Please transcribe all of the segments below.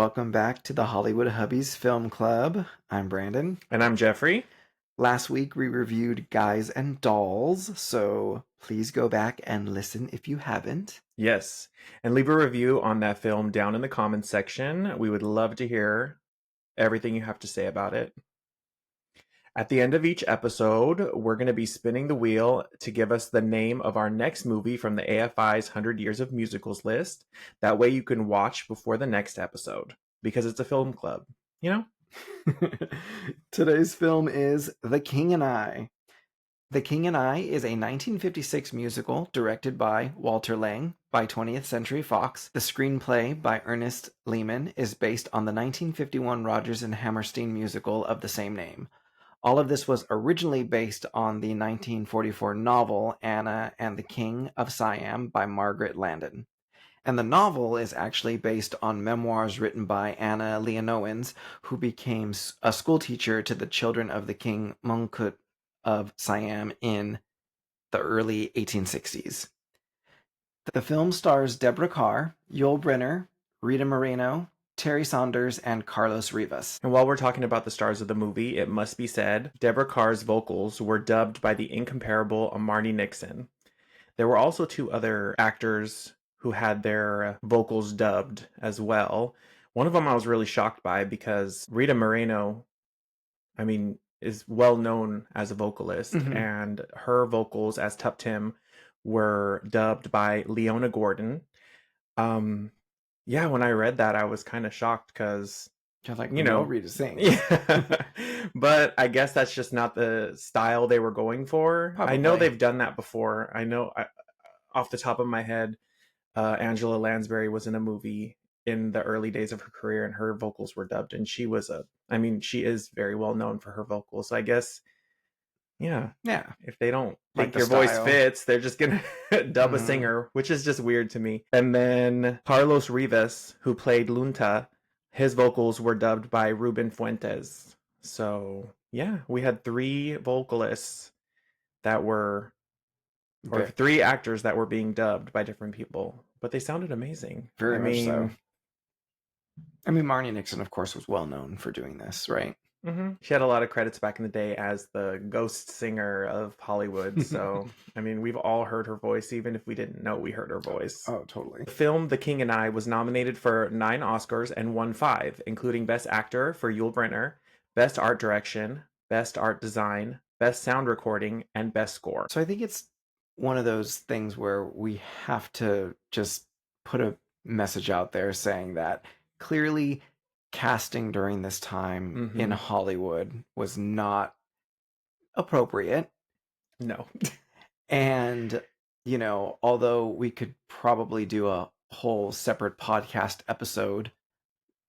Welcome back to the Hollywood Hubbies Film Club. I'm Brandon. And I'm Jeffrey. Last week we reviewed Guys and Dolls, so please go back and listen if you haven't. Yes. And leave a review on that film down in the comments section. We would love to hear everything you have to say about it. At the end of each episode, we're going to be spinning the wheel to give us the name of our next movie from the AFI's 100 Years of Musicals list. That way you can watch before the next episode, because it's a film club, you know? Today's film is The King and I. The King and I is a 1956 musical directed by Walter Lang by 20th Century Fox. The screenplay by Ernest Lehman is based on the 1951 Rodgers and Hammerstein musical of the same name. All of this was originally based on the 1944 novel Anna and the King of Siam by Margaret Landon. And the novel is actually based on memoirs written by Anna Leonowens, who became a schoolteacher to the children of the King Mongkut of Siam in the early 1860s. The film stars Deborah Kerr, Yul Brynner, Rita Moreno, Terry Saunders, and Carlos Rivas. And while we're talking about the stars of the movie, it must be said, Deborah Kerr's vocals were dubbed by the incomparable Marni Nixon. There were also two other actors who had their vocals dubbed as well. One of them I was really shocked by because Rita Moreno, is well known as a vocalist, and her vocals as Tup Tim were dubbed by Leona Gordon. Yeah, when I read that, I was kind of shocked because, Rita sings. Yeah. But I guess that's just not the style they were going for. Probably. I know they've done that before. I know, off the top of my head, Angela Lansbury was in a movie in the early days of her career, and her vocals were dubbed, and she is very well known for her vocals. So I guess, yeah, if they don't Like think your the voice style. fits, they're just gonna dub a singer, which is just weird to me. And then Carlos Rivas, who played Lunta, his vocals were dubbed by Ruben Fuentes. So yeah, we had three vocalists that were, or three actors that were being dubbed by different people, but they sounded amazing. Very much so. I mean, Marni Nixon, of course, was well known for doing this, right? She had a lot of credits back in the day as the ghost singer of Hollywood. So, we've all heard her voice, even if we didn't know we heard her voice. Oh, totally. The film The King and I was nominated for 9 Oscars and won 5, including Best Actor for Yul Brynner, Best Art Direction, Best Art Design, Best Sound Recording, and Best Score. So I think it's one of those things where we have to just put a message out there saying that clearly casting during this time in Hollywood was not appropriate. No. And, although we could probably do a whole separate podcast episode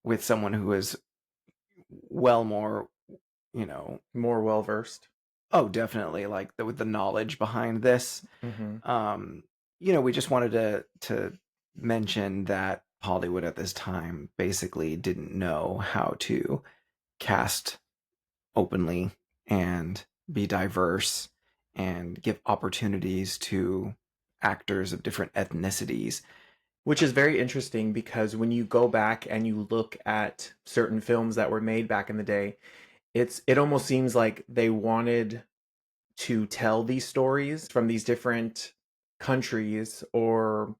with someone who is well more, more well-versed. Oh, definitely. Like with the knowledge behind this. We just wanted to mention that Hollywood at this time basically didn't know how to cast openly and be diverse and give opportunities to actors of different ethnicities. Which is very interesting because when you go back and you look at certain films that were made back in the day, it almost seems like they wanted to tell these stories from these different countries or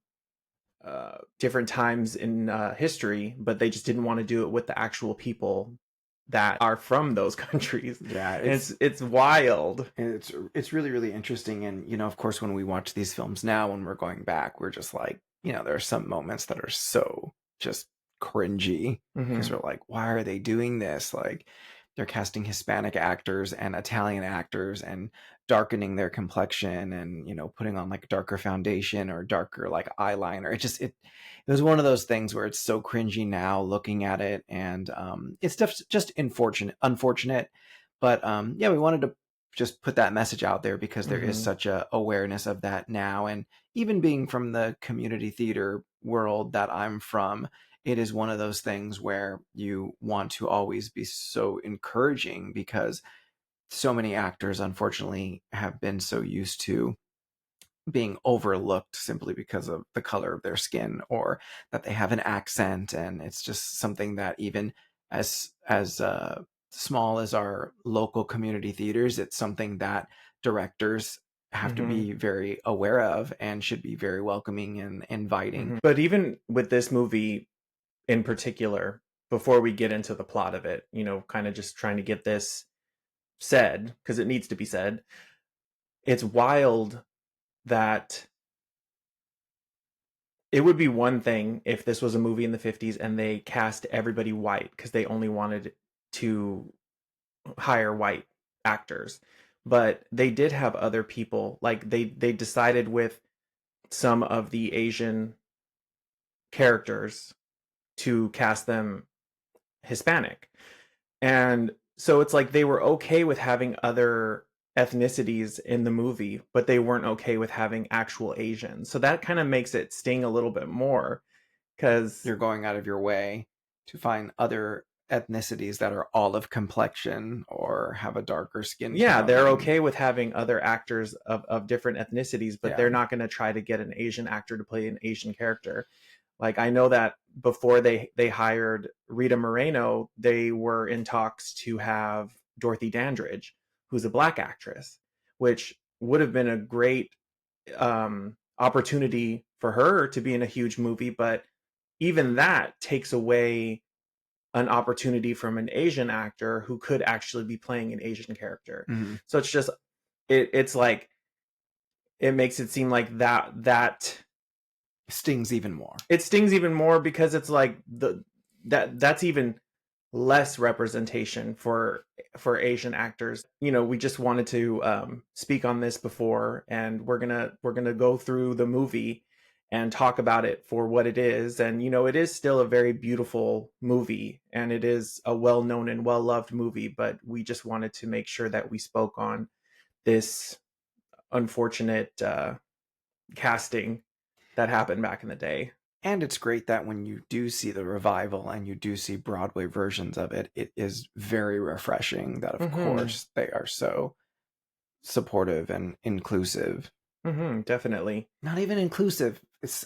different times in history, but they just didn't want to do it with the actual people that are from those countries. Yeah, it's wild. It's really, really interesting. And, of course, when we watch these films now, when we're going back, we're just like, there are some moments that are so just cringy because we're like, why are they doing this? Like, they're casting Hispanic actors and Italian actors and darkening their complexion and, putting on like darker foundation or darker like eyeliner. It was one of those things where it's so cringy now looking at it. And it's just unfortunate. But we wanted to just put that message out there because there is such a awareness of that now. And even being from the community theater world that I'm from, it is one of those things where you want to always be so encouraging because so many actors, unfortunately, have been so used to being overlooked simply because of the color of their skin, or that they have an accent, and it's just something that even as small as our local community theaters, it's something that directors have to be very aware of and should be very welcoming and inviting. But even with this movie in particular, before we get into the plot of it, kind of just trying to get this said, because it needs to be said, it's wild that it would be one thing if this was a movie in the 50s and they cast everybody white because they only wanted to hire white actors. But they did have other people. Like they decided with some of the Asian characters to cast them Hispanic. And so it's like they were okay with having other ethnicities in the movie, but they weren't okay with having actual Asians. So that kind of makes it sting a little bit more, because you're going out of your way to find other ethnicities that are olive complexion or have a darker skin tone. They're okay with having other actors of different ethnicities, but they're not going to try to get an Asian actor to play an Asian character. Like, I know that before they hired Rita Moreno, they were in talks to have Dorothy Dandridge, who's a black actress, which would have been a great opportunity for her to be in a huge movie. But even that takes away an opportunity from an Asian actor who could actually be playing an Asian character. So it's just, it's like, it makes it seem like that stings even more. It stings even more because it's like that's even less representation for Asian actors. We just wanted to speak on this before, and we're gonna go through the movie and talk about it for what it is. And it is still a very beautiful movie, and it is a well-known and well-loved movie, but we just wanted to make sure that we spoke on this unfortunate casting that happened back in the day. And it's great that when you do see the revival and you do see Broadway versions of it, it is very refreshing that, of course, they are so supportive and inclusive. Definitely. Not even inclusive. It's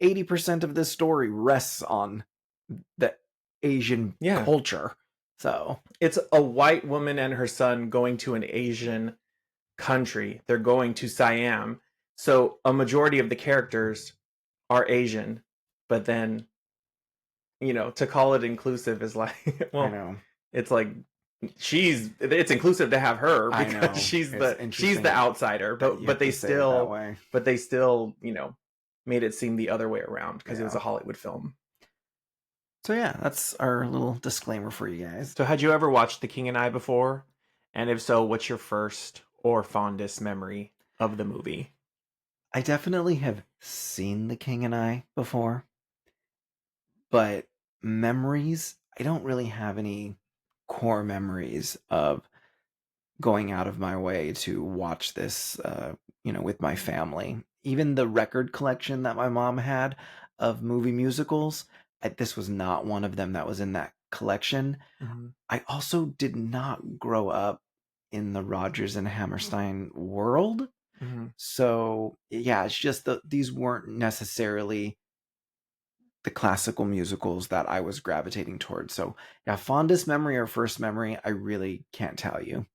80% of this story rests on the Asian culture. So it's a white woman and her son going to an Asian country. They're going to Siam. So a majority of the characters are Asian, but then, to call it inclusive is like, well, I know. It's like it's inclusive to have her because she's the outsider, but they still made it seem the other way around because it was a Hollywood film. So yeah, that's our little disclaimer for you guys. So had you ever watched The King and I before? And if so, what's your first or fondest memory of the movie? I definitely have seen The King and I before, but memories, I don't really have any core memories of going out of my way to watch this, with my family. Even the record collection that my mom had of movie musicals, this was not one of them that was in that collection. I also did not grow up in the Rodgers and Hammerstein world. So yeah, it's just that these weren't necessarily the classical musicals that I was gravitating towards. So yeah, fondest memory or first memory, I really can't tell you.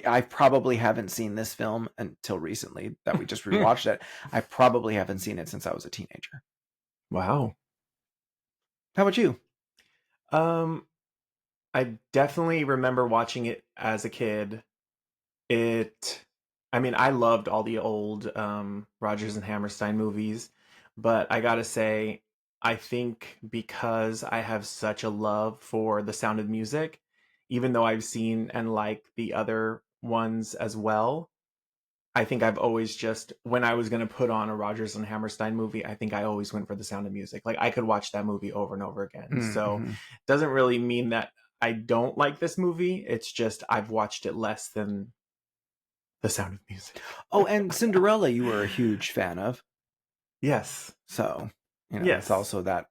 I probably haven't seen this film until recently that we just rewatched it. I probably haven't seen it since I was a teenager. Wow. How about you? I definitely remember watching it as a kid. I loved all the old Rodgers and Hammerstein movies, but I gotta say, I think because I have such a love for The Sound of Music, even though I've seen and liked the other ones as well, I think I've always just, when I was going to put on a Rodgers and Hammerstein movie, I think I always went for The Sound of Music. Like, I could watch that movie over and over again. So it doesn't really mean that I don't like this movie. It's just I've watched it less than The Sound of Music. Oh, and Cinderella you were a huge fan of. Yes. So, it's also that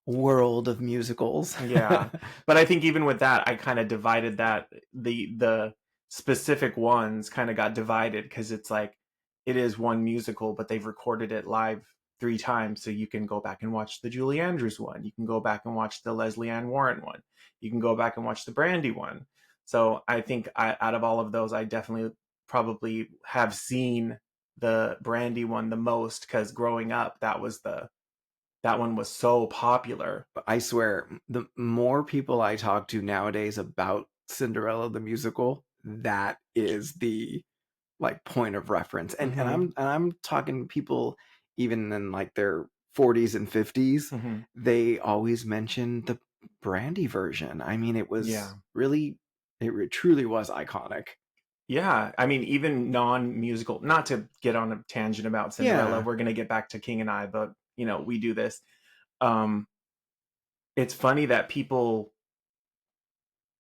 world of musicals. Yeah. But I think even with that, I kind of divided that. The specific ones kind of got divided because it's like it is one musical, but they've recorded it live 3 times. So you can go back and watch the Julie Andrews one. You can go back and watch the Leslie Ann Warren one. You can go back and watch the Brandy one. So I think out of all of those, I definitely probably have seen the Brandy one the most, because growing up, that one was so popular. I swear, the more people I talk to nowadays about Cinderella the musical, that is the like point of reference. And I'm talking people even in like their 40s and 50s, they always mention the Brandy version. I mean, it was really, it truly was iconic. Yeah, I mean, even non-musical, not to get on a tangent about Cinderella, we're going to get back to King and I, but we do this. It's funny that people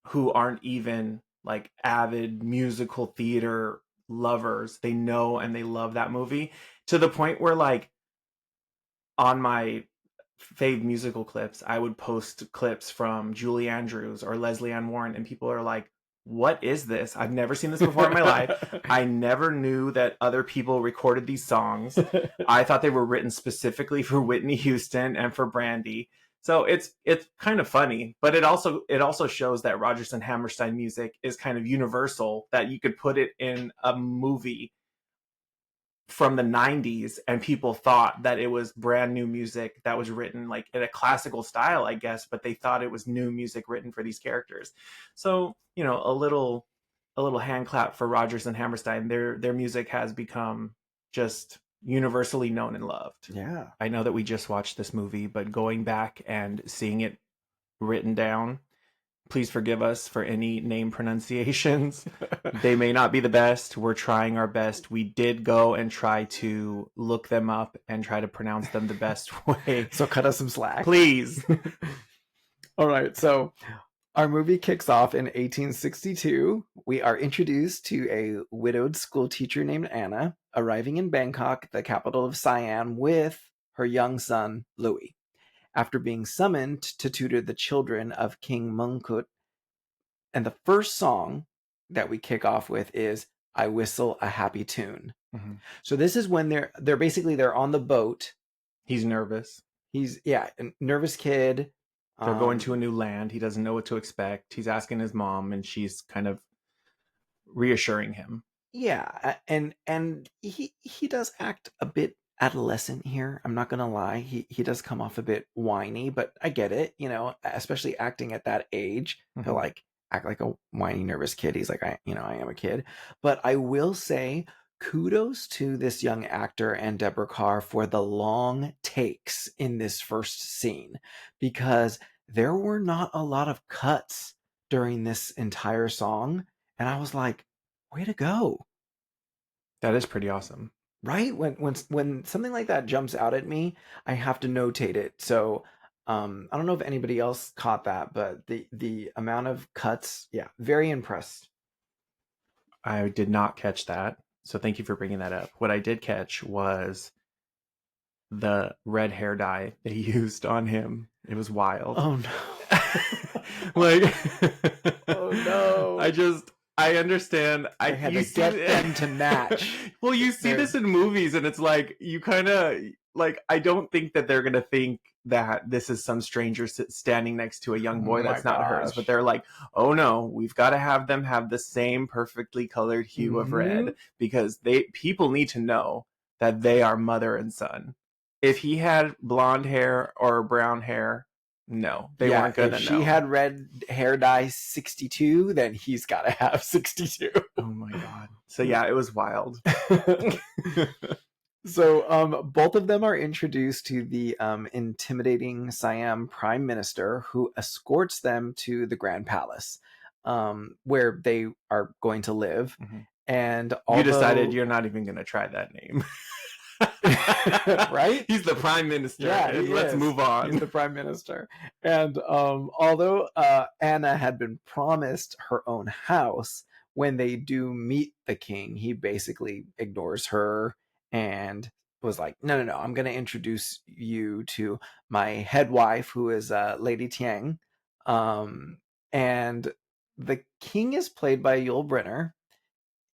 who aren't even like avid musical theater lovers, they know and they love that movie, to the point where like on my fave musical clips, I would post clips from Julie Andrews or Leslie Ann Warren, and people are like, what is this? I've never seen this before in my life. I never knew that other people recorded these songs. I thought they were written specifically for Whitney Houston and for Brandy. So it's kind of funny, but it also shows that Rodgers and Hammerstein music is kind of universal, that you could put it in a movie from the 90s and people thought that it was brand new music that was written like in a classical style, I guess, but they thought it was new music written for these characters. So, a little hand clap for Rodgers and Hammerstein. Their music has become just universally known and loved. Yeah. I know that we just watched this movie, but going back and seeing it written down, please forgive us for any name pronunciations. They may not be the best. We're trying our best. We did go and try to look them up and try to pronounce them the best way. So cut us some slack. Please. All right. So our movie kicks off in 1862. We are introduced to a widowed school teacher named Anna, arriving in Bangkok, the capital of Siam, with her young son, Louis. After being summoned to tutor the children of King Mongkut. And the first song that we kick off with is I Whistle a Happy Tune. Mm-hmm. So this is when they're on the boat. He's nervous. He's a nervous kid. They're going to a new land. He doesn't know what to expect. He's asking his mom, and she's kind of reassuring him. Yeah, and he does act a bit adolescent here. I'm not gonna lie. He does come off a bit whiny, but I get it. Especially acting at that age, he'll like act like a whiny, nervous kid. He's like, I am a kid. But I will say, kudos to this young actor and Deborah Kerr for the long takes in this first scene, because there were not a lot of cuts during this entire song, and I was like, way to go. That is pretty awesome. Right? When something like that jumps out at me, I have to notate it. So I don't know if anybody else caught that, but the amount of cuts, very impressed. I did not catch that. So thank you for bringing that up. What I did catch was the red hair dye that he used on him. It was wild. Oh no. Oh no. I understand. I had to get them to match. Well, you see this in movies, and it's like, you kind of like, I don't think that they're going to think that this is some stranger standing next to a young boy that's not hers, but they're like, oh no, we've got to have them have the same perfectly colored hue of red, because people need to know that they are mother and son. If he had blonde hair or brown hair, no, they weren't gonna know. If she had red hair dye 62, then he's got to have 62. Oh my god. So yeah, it was wild. So both of them are introduced to the intimidating Siam prime minister, who escorts them to the Grand Palace, where they are going to live. And you decided you're not even going to try that name. Right? He's the prime minister. Yeah, let's move on. He's the prime minister. And although Anna had been promised her own house, when they do meet the king, he basically ignores her and was like, no, I'm going to introduce you to my head wife, who is Lady Tiang. And the king is played by Yul Brynner.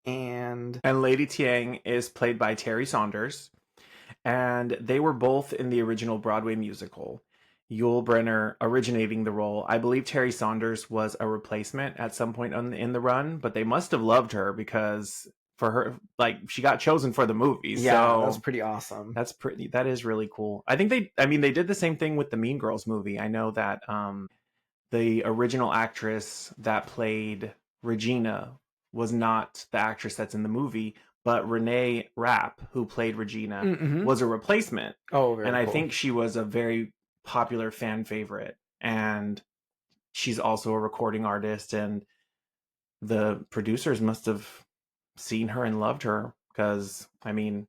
And Lady Tiang is played by Terry Saunders. And they were both in the original Broadway musical. Yul Brynner originating the role. I believe Terry Saunders was a replacement at some point in the run, but they must have loved her because for her, like, she got chosen for the movie. yeah, that's So pretty awesome. that is really cool. I think they did the same thing with the Mean Girls movie. I know that the original actress that played Regina was not the actress that's in the movie, but Renee Rapp, who played Regina, Mm-hmm. was a replacement. Oh, And very I cool. think she was a very popular fan favorite. And she's also a recording artist. And the producers must have seen her and loved her because, I mean,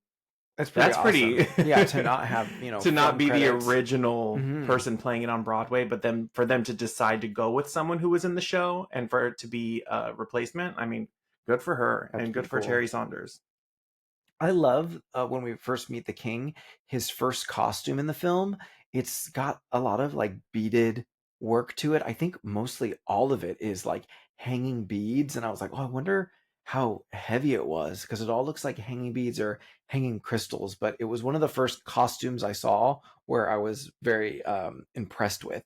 That's pretty that's awesome. pretty. Yeah, to not have, To not film be the credits. original Mm-hmm. person playing it on Broadway, but then for them to decide to go with someone who was in the show and for it to be a replacement, I mean, good for her That's and good pretty for cool. Terry Saunders. I love when we first meet the king, his first costume in the film. It's got a lot of like beaded work to it. I think mostly all of it is like hanging beads. And I was like, oh, I wonder how heavy it was because it all looks like hanging beads or hanging crystals. But it was one of the first costumes I saw where I was very impressed with.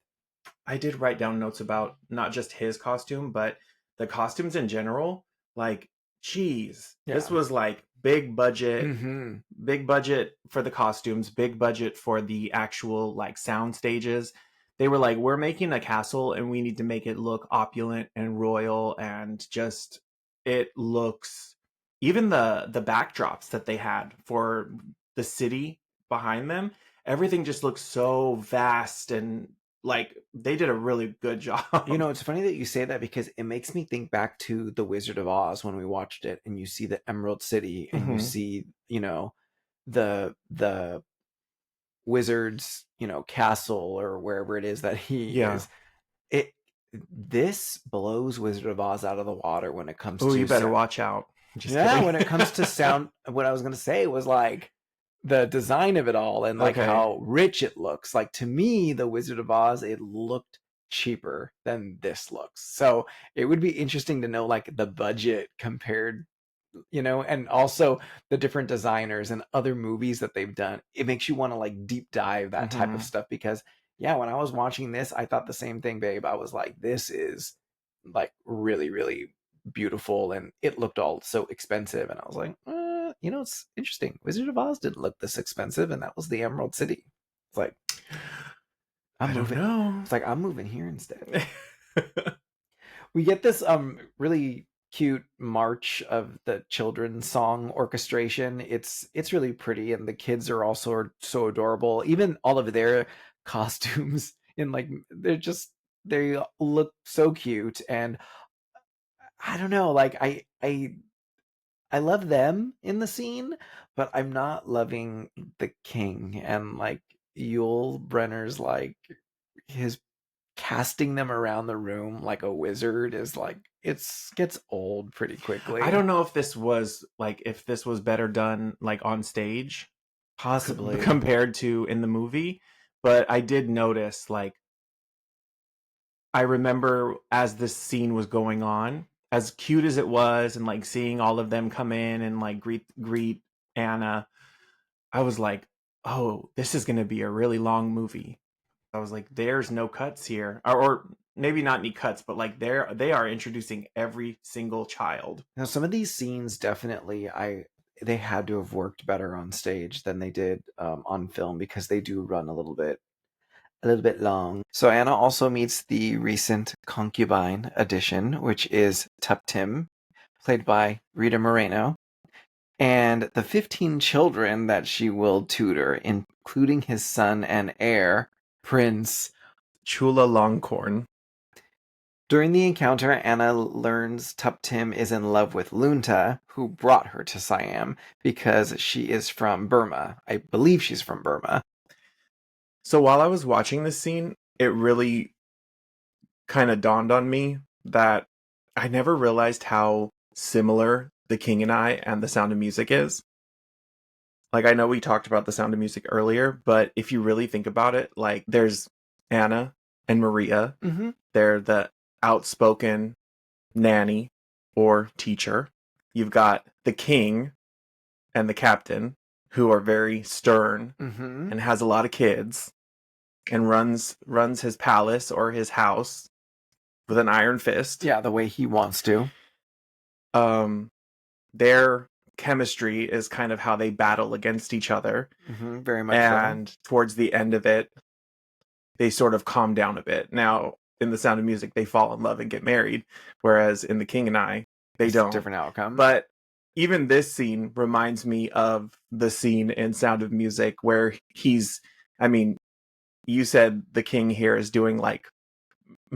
I did write down notes about not just his costume, but the costumes in general. Like, geez, this Yeah. was like Mm-hmm. big budget for the costumes, big budget for the actual like sound stages. They were like, we're making a castle and we need to make it look opulent and royal and just it looks even the backdrops that they had for the city behind them, everything just looks so vast and like they did a really good job. It's funny that you say that because it makes me think back to The Wizard of Oz when we watched it and you see the Emerald City and you Mm-hmm. see, the wizard's, castle or wherever it is that he Yeah. is. It this blows Wizard of Oz out of the water when it comes Oh, you to better sound. watch out. Just Yeah, kidding. when it comes to sound, what I was gonna say was like the design of it all and like Okay. how rich it looks. Like to me, the Wizard of Oz, it looked cheaper than this looks. So it would be interesting to know like the budget compared, and also the different designers and other movies that they've done. It makes you want to like deep dive that type of Mm-hmm. stuff because yeah, when I was watching this, I thought the same thing, babe. I was like, this is like really, really beautiful and it looked all so expensive. And I was like, it's interesting. Wizard of Oz didn't look this expensive, and that was the Emerald City. It's like, I'm I don't moving. know. It's like I'm moving here instead. We get this really cute march of the children's song orchestration. It's really pretty, and the kids are also so adorable. Even all of their costumes and like they look so cute, and I don't know, like I love them in the scene, but I'm not loving the king and like Yul Brenner's like his casting them around the room like a wizard is like it's gets old pretty I quickly. don't know if this was better done like on stage Possibly. compared to in the movie, but I did notice like I remember as this scene was going on, as cute as it was and like seeing all of them come in and like greet Anna, I was like, "Oh, this is going to be a really long movie." I was like, "There's no cuts here." Or maybe not any cuts, but like they are introducing every single child. Now some of these scenes definitely they had to have worked better on stage than they did on film because they do run a little bit long. So Anna also meets the recent concubine addition, which is Tup Tim, played by Rita Moreno, and the 15 children that she will tutor, including his son and heir, Prince. Chula Longcorn. During the encounter, Anna learns Tup Tim is in love with Lunta, who brought her to Siam because she is from Burma. I believe she's from Burma. So while I was watching this scene, it really kind of dawned on me that I never realized how similar The King and I and The Sound of Music is. Like, I know we talked about The Sound of Music earlier, but if you really think about it, like, there's Anna and Maria. Mm-hmm. They're the outspoken nanny or teacher. you've got the king and the captain, who are very stern and has a lot of kids and runs his palace or his house with an iron fist. Yeah, the way he wants to. Their chemistry is kind of how they battle against each other. Very much and so. Towards the end of it, they sort of calm down a bit. Now, in The Sound of Music, they fall in love and get married, whereas in The King and I, they don't. Different outcome. But even this scene reminds me of the scene in Sound of Music where you said the king here is doing like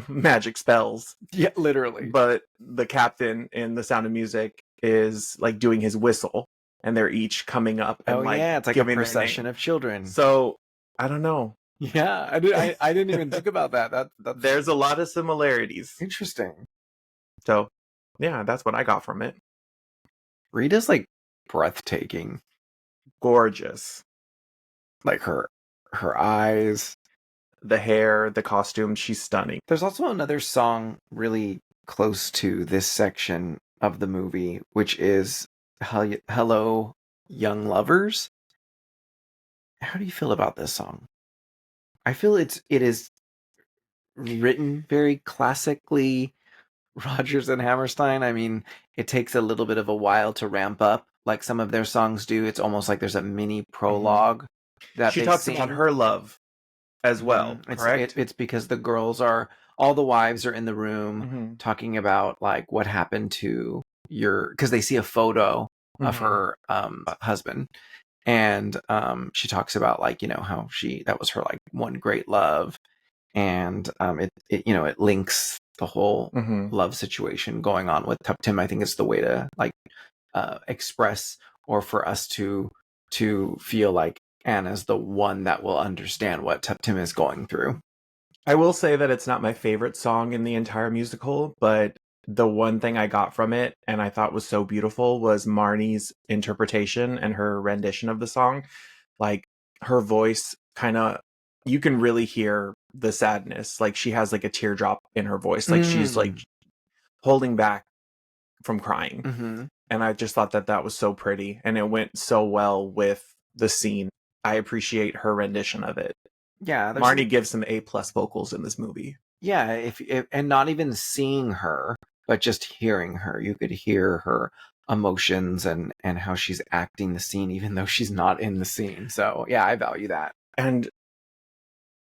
magic spells. Yeah, literally. But the captain in The Sound of Music is like doing his whistle, and they're each coming up and it's like a procession of children. So I don't know. Yeah, I didn't even think about that. There's a lot of similarities. Interesting. So, yeah, that's what I got from it. Rita's like breathtaking. Gorgeous. Like her eyes, the hair, the costume, she's stunning. There's also another song really close to this section of the movie, which is Hello, Young Lovers. How do you feel about this song? I feel it is written very classically Rodgers and Hammerstein. I mean, it takes a little bit of a while to ramp up, like some of their songs do. It's almost like there's a mini prologue that she talks about her love as well. Correct? It's because the girls all the wives are in the room talking about like what happened to because they see a photo of her husband. And she talks about like, how that was her like one great love. And it links the whole love situation going on with Tim. I think it's the way to like express, or for us to feel like Anna's the one that will understand what Tim is going through. I will say that it's not my favorite song in the entire musical, but the one thing I got from it and I thought was so beautiful was Marni's interpretation and her rendition of the song. Like her voice you can really hear the sadness. Like she has like a teardrop in her voice. Like she's like holding back from crying. And I just thought that was so pretty and it went so well with the scene. I appreciate her rendition of it. Yeah. Marni gives some A+ vocals in this movie. Yeah. If and not even seeing her, but just hearing her, you could hear her emotions and how she's acting the scene, even though she's not in the scene. So yeah, I value that. And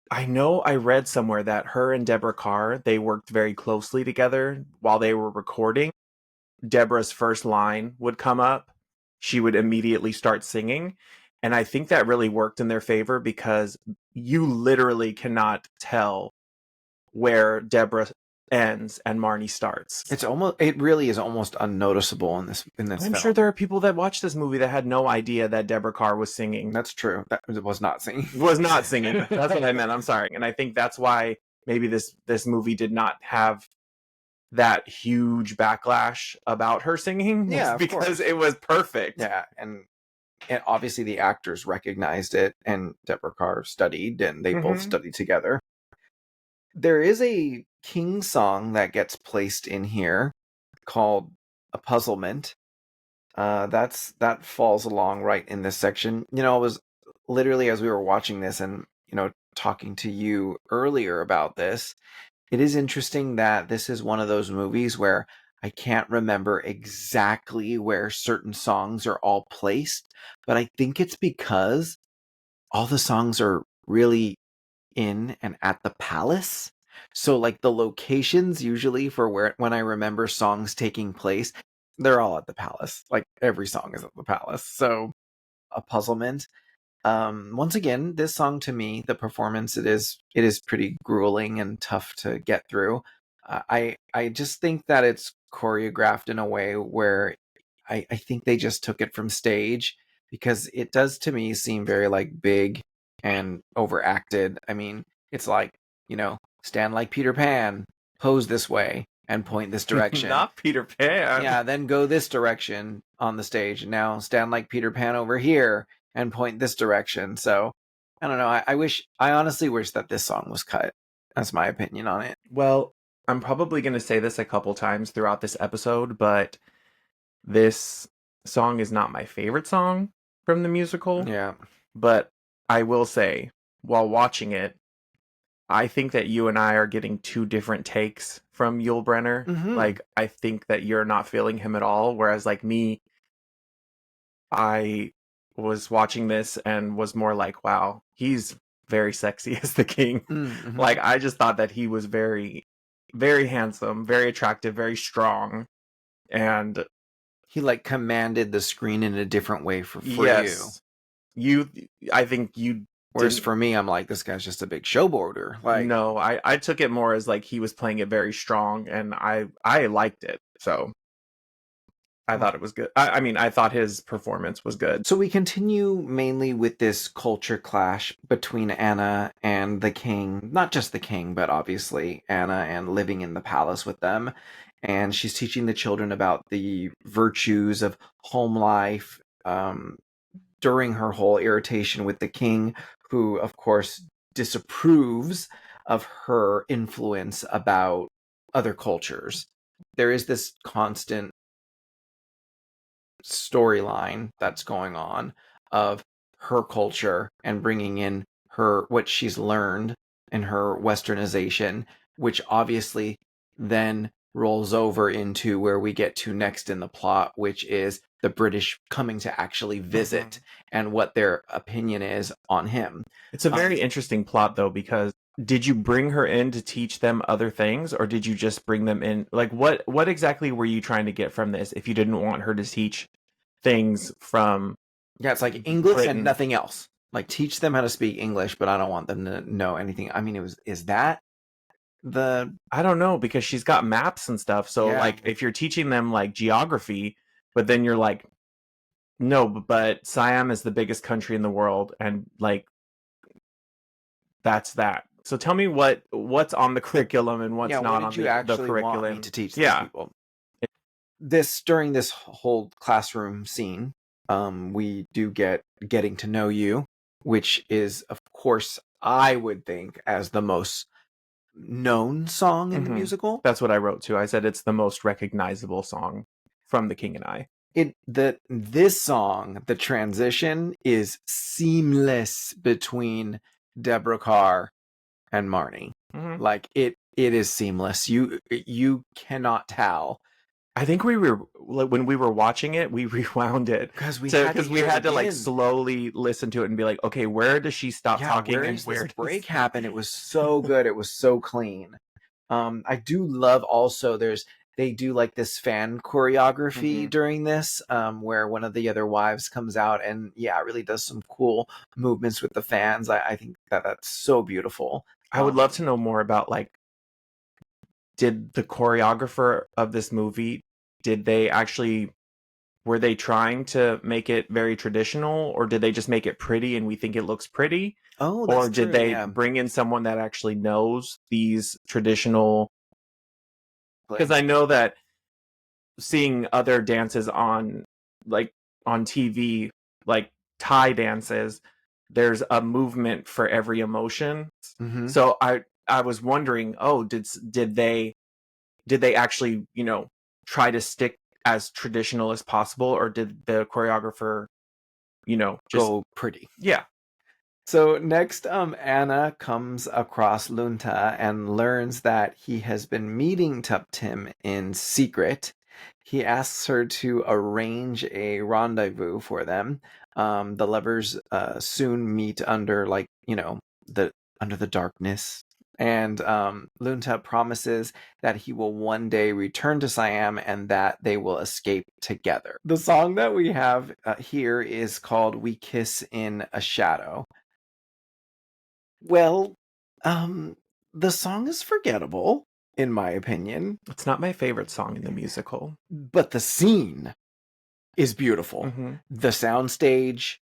I know I read somewhere that her and Deborah Kerr, they worked very closely together while they were recording. Deborah's first line would come up. She would immediately start singing. And I think that really worked in their favor because you literally cannot tell where Deborah ends and Marni starts. It really is almost unnoticeable in this I'm film. sure there are people that watched this movie that had no idea that Deborah Kerr was singing. That's true. That was not singing. Was not singing. That's what I meant. I'm sorry. And I think that's why maybe this movie did not have that huge backlash about her singing. Yeah, because it was perfect. Yeah, and obviously the actors recognized it, and Deborah Kerr studied, and they both studied together. There is a King song that gets placed in here called A Puzzlement. That falls along right in this section. It was literally as we were watching this and, talking to you earlier about this, it is interesting that this is one of those movies where I can't remember exactly where certain songs are all placed, but I think it's because all the songs are really in and at the palace. So like the locations usually for when I remember songs taking place, they're all at the palace. Like every song is at the palace. So A Puzzlement. Once again, this song to me, the performance, it is pretty grueling and tough to get through. I just think that it's choreographed in a way where I think they just took it from stage, because it does to me seem very like big and overacted. I mean, it's like, stand like Peter Pan, pose this way, and point this direction. Not Peter Pan. Yeah, then go this direction on the stage. Now stand like Peter Pan over here and point this direction. So I don't know. I honestly wish that this song was cut. That's my opinion on it. Well, I'm probably going to say this a couple times throughout this episode, but This song is not my favorite song from the musical, Yeah. but I will say, while watching it, I think that you and I are getting two different takes from Yul Brynner. Mm-hmm. Like, I think that you're not feeling him at all, whereas, like, me, I was watching this and was more like, wow, he's very sexy as the king. Mm-hmm. Like, I just thought that he was very, very handsome, very attractive, very strong. And He like commanded the screen in a different way for you. yes, you, I think you Whereas didn't. for me, I'm like, this guy's just a big showboarder. Like, No, I took it more as like he was playing it very strong, and I liked it. So I thought it was good. I mean, I thought his performance was good. so we continue mainly with this culture clash between Anna and the king. Not just the king, but obviously Anna and living in the palace with them. And she's teaching the children about the virtues of home life during her whole irritation with the king, who, of course, disapproves of her influence about other cultures. There is this constant storyline that's going on of her culture and bringing in her what she's learned in her westernization, which obviously then rolls over into where we get to next in the plot, which is the British coming to actually visit and what their opinion is on him. It's a very interesting plot, though, because did you bring her in to teach them other things, or did you just bring them in? Like, what exactly were you trying to get from this if you didn't want her to teach things from Yeah, it's like English and Britain? nothing else. Like teach them how to speak English, but I don't want them to know anything. I mean, is that the I don't know, because she's got maps and stuff. So, yeah. like, if you're teaching them like geography, but then you're like, no, but Siam is the biggest country in the world, and like that's that. So tell me what's on the curriculum and what's Yeah, what not on did you the actually want me curriculum. to teach these Yeah. people? This during this whole classroom scene, we do get getting to know you, which is, of course, I would think as the most known song in the musical. That's what I wrote too. I said it's the most recognizable song from The King and I. This song, the transition is seamless between Deborah Kerr and Marni. Like it is seamless. You cannot tell. I think we were when we were watching it, we rewound it because we had to like slowly listen to it and be like, okay, where does she stop talking where and does where this break happen? It was so good. It was so clean. I do love also they do like this fan choreography during this, where one of the other wives comes out and it really does some cool movements with the fans. I think that's so beautiful. I would love to know more about like, did the choreographer of this movie, were they trying to make it very traditional, or did they just make it pretty and we think it looks pretty? Oh, that's or did true, they yeah. bring in someone that actually knows these traditional? Because I know that seeing other dances on TV, like Thai dances, there's a movement for every emotion. So I was wondering, did they actually, try to stick as traditional as possible, or did the choreographer, just go pretty? Yeah. So next, Anna comes across Lunta and learns that he has been meeting Tuptim in secret. He asks her to arrange a rendezvous for them. The lovers soon meet under under the darkness. And Lunta promises that he will one day return to Siam and that they will escape together. The song that we have here is called We Kiss in a Shadow. Well, the song is forgettable, in my opinion. It's not my favorite song in the musical. But the scene is beautiful. The soundstage,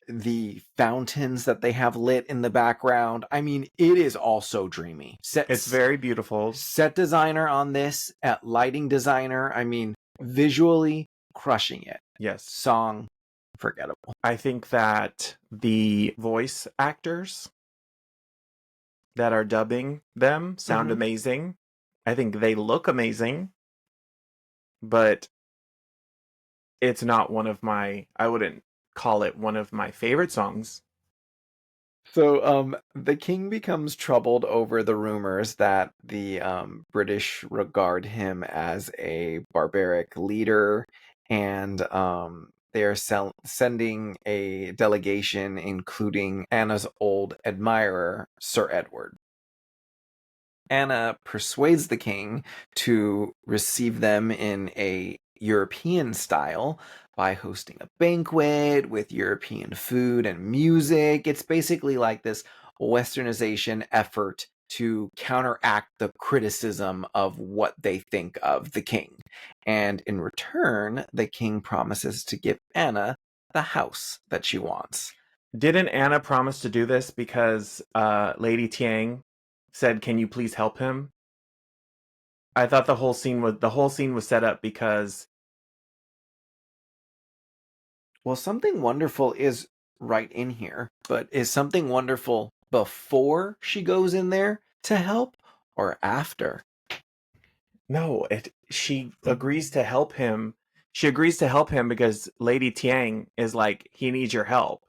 the fountains that they have lit in the background. I mean, it is all so dreamy. It's very beautiful. Set designer on this, lighting designer, I mean, visually crushing it. Yes. Song, forgettable. I think that the voice actors that are dubbing them sound amazing. I think they look amazing. But it's not one of my, I wouldn't call it one of my favorite songs. So, the king becomes troubled over the rumors that the British regard him as a barbaric leader, and they are sending a delegation, including Anna's old admirer, Sir Edward. Anna persuades the king to receive them in a European style by hosting a banquet with European food and music. It's basically like this westernization effort to counteract the criticism of what they think of the king. And in return, the king promises to give Anna the house that she wants. Didn't Anna promise to do this because Lady Tiang said, "Can you please help him?" I thought the whole scene was set up because Something Wonderful is right in here, but is Something Wonderful before she goes in there to help or after? no, she agrees to help him. She agrees to help him because Lady Tiang is like, "He needs your help."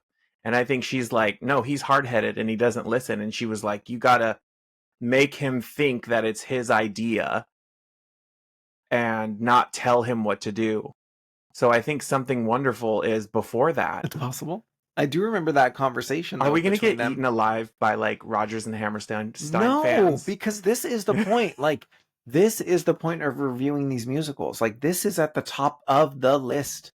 And I think she's like, "No, he's hard-headed and he doesn't listen." And she was like, "You gotta make him think that it's his idea and not tell him what to do." So I think Something Wonderful is before that. It's possible. I do remember that conversation, Are though, we going to between get them. eaten alive by like Rodgers and Hammerstein No, fans? because this is the point. Like, this is the point of reviewing these musicals. Like, this is at the top of the list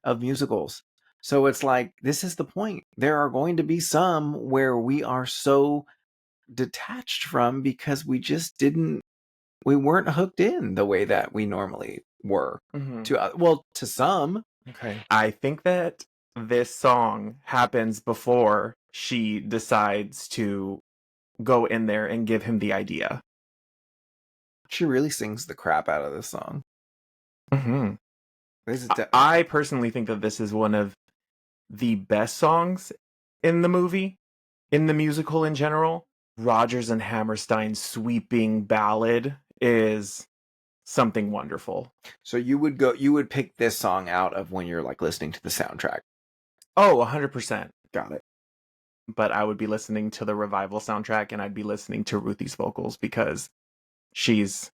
of musicals. So it's like, this is the point. There are going to be some where we are so detached from because we weren't hooked in the way that we normally were. Mm-hmm. To some. Okay. I think that this song happens before she decides to go in there and give him the idea. She really sings the crap out of this song. Mm-hmm. I personally think that this is one of the best songs in the movie, in the musical in general. Rodgers and Hammerstein's sweeping ballad is Something Wonderful. So you would pick this song out of when you're like listening to the soundtrack. Oh, 100%. Got it. But I would be listening to the Revival soundtrack and I'd be listening to Ruthie's vocals because she's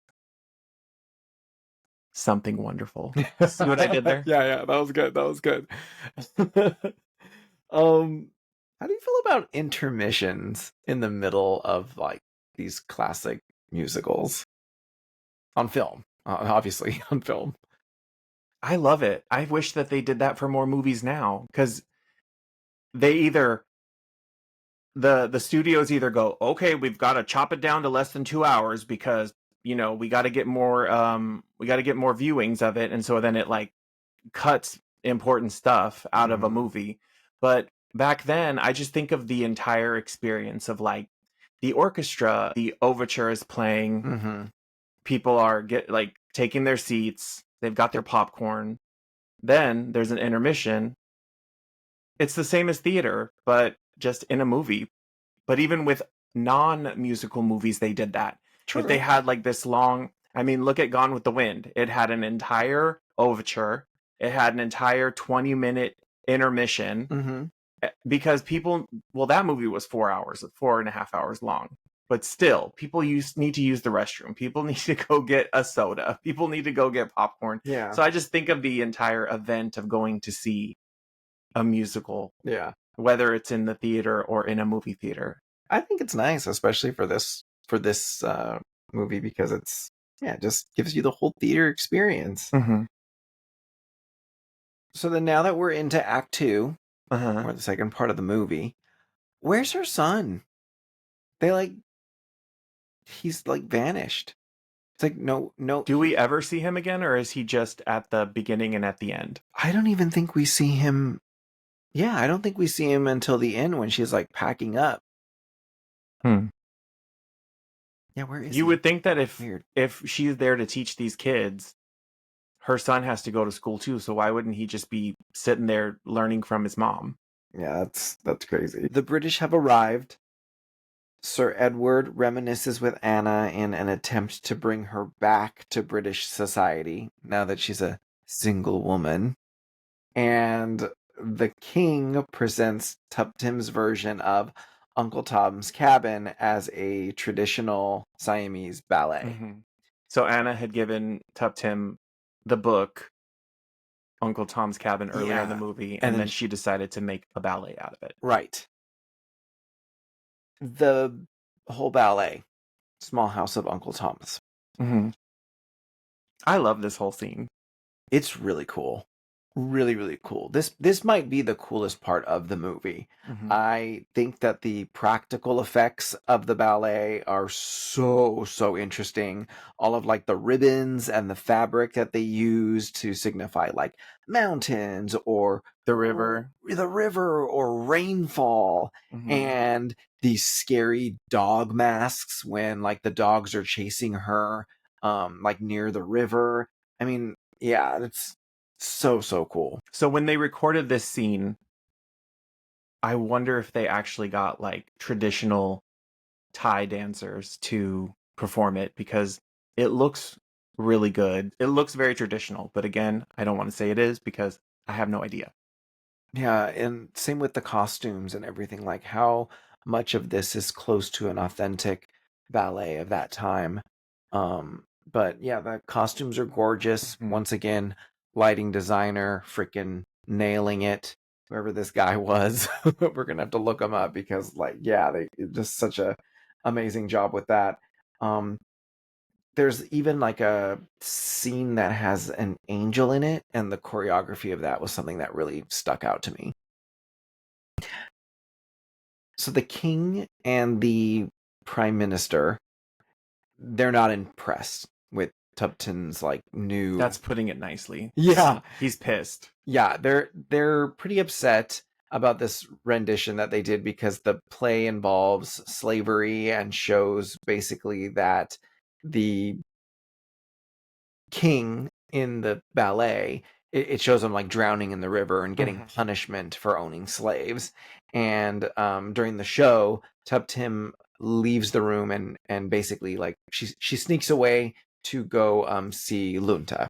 something wonderful. See what I did there? Yeah, that was good. That was good. How do you feel about intermissions in the middle of like these classic musicals on film? Obviously on film. I love it. I wish that they did that for more movies now because they either the studios either go, okay, we've got to chop it down to less than 2 hours because we got to get more viewings of it, and so then it like cuts important stuff out of a movie. But back then, I just think of the entire experience of like the orchestra, the overture is playing, Mm-hmm. people are taking their seats, they've got their popcorn. Then there's an intermission. It's the same as theater, but just in a movie. But even with non-musical movies, they did that. True. If they had like this long, I mean, look at Gone with the Wind. It had an entire overture. It had an entire 20-minute intermission. Mm-hmm. Because that movie was 4 hours, 4.5 hours long. But still, people need to use the restroom. People need to go get a soda. People need to go get popcorn. Yeah. So I just think of the entire event of going to see a musical. Yeah. Whether it's in the theater or in a movie theater. I think it's nice, especially for this movie, because it just gives you the whole theater experience. Mm-hmm. So then now that we're into Act 2, Uh-huh. or the second part of the movie, where's her son? He's like vanished. It's like, no. Do we ever see him again, or is he just at the beginning and at the end? I don't even think we see him. Yeah, I don't think we see him until the end when she's like packing up. Yeah, where is he? You would think that if she's there to teach these kids, her son has to go to school too, so why wouldn't he just be sitting there learning from his mom? Yeah, that's crazy. The British have arrived. Sir Edward reminisces with Anna in an attempt to bring her back to British society now that she's a single woman. And the king presents Tuptim's version of Uncle Tom's Cabin as a traditional Siamese ballet. Mm-hmm. So Anna had given Tuptim the book Uncle Tom's Cabin earlier in the movie, and then she decided to make a ballet out of it. Right. The whole ballet, Small House of Uncle Tom's. Mm-hmm. I love this whole scene. It's really cool. Really, really cool. This might be the coolest part of the movie. Mm-hmm. I think that the practical effects of the ballet are so interesting. All of like the ribbons and the fabric that they use to signify like mountains or the river or rainfall, and these scary dog masks when like the dogs are chasing her like near the river. I mean, yeah, it's so cool. So when they recorded this scene, I wonder if they actually got like traditional Thai dancers to perform it, because it looks really good. It looks very traditional, but again, I don't want to say it is because I have no idea. Yeah, and same with the costumes and everything, like how much of this is close to an authentic ballet of that time. But yeah, the costumes are gorgeous. Once again, lighting designer freaking nailing it. Whoever this guy was, we're gonna have to look him up because, like, yeah, they just such a amazing job with that. There's even like a scene that has an angel in it, and the choreography of that was something that really stuck out to me. So the king and the prime minister, they're not impressed with Tupton's like new. That's putting it nicely. Yeah, he's pissed. Yeah, they're pretty upset about this rendition that they did because the play involves slavery and shows basically that the king in the ballet, it shows him like drowning in the river and getting punishment for owning slaves. And during the show, Tuptim leaves the room and basically like she sneaks away to go see Lunta.